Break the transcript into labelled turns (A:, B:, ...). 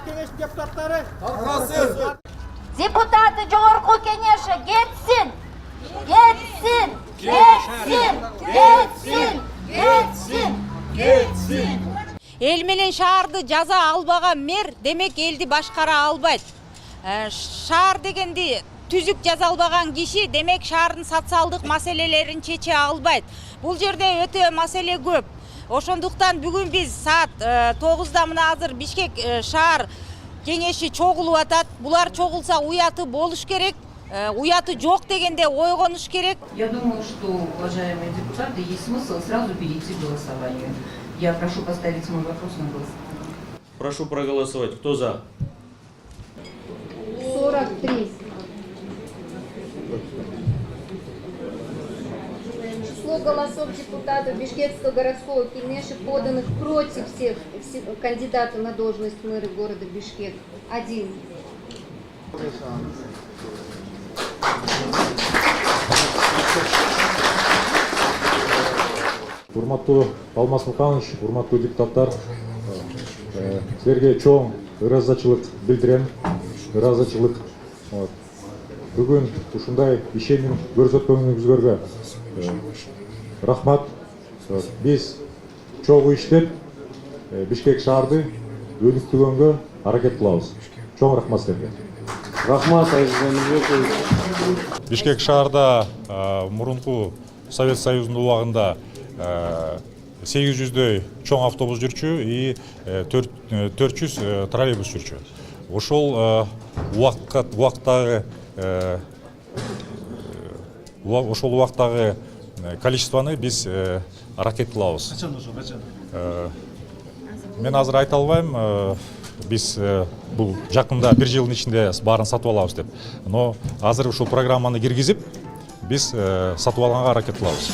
A: Кеңеш депутаттары.
B: Депутаты жогорку кеңеши кетсин. Кетсин. Кетсин. Кетсин. Кетсин. Кетсин.
C: Эл менен шаарды жаза албаган мэр демек элди башкара албайт. Шаар дегенди түзүк жаза албаган киши демек шаардын социалдык маселелерин чече албайт. Бул жерде өтө маселе көп. Ошондуктан бүгүн биз саат 9-да мына азыр Бишкек шаар кеңеши чогулуп атат. Булар чогулса уяты болуш керек. Уяты жок дегенде ойгонуш керек.
D: Я думаю, что, уважаемые депутаты, есть смысл сразу перейти к голосованию. Я прошу поставить мой вопрос на голосование.
E: Прошу проголосовать. Кто за?
B: 43. Число голосов депутатов Бишкекского городского кеңеши, поданных против всех кандидатов на должность мэра города Бишкек, 1.
F: Урматтуу Алмаз Муканович, урматтуу депутаттар, силерге чоң ыраазычылык билдирем. Ыраазычылык. Бүгүн ушундай ишеним көрсөткөнүңүзгөргө рахмат. Биз чогуу иштеп Бишкек шаарды өнүктүргөнгө аракет кылабыз. Чоң рахмат силерге.
E: Рахмат, Азизбек.
F: Бишкек шаарда мурунку Совет Союзунун убагында 800дөй чоң автобус жүрчү и 400 троллейбус жүрчү. Ошол убактагы количествоны биз аракет кылабыз. Мен азыр айта албайм, биз бул жакында 1 жылдын ичинде баарын сатып алабыз деп. Но азыр ушул программаны киргизип, биз сатып алганга аракет кылабыз.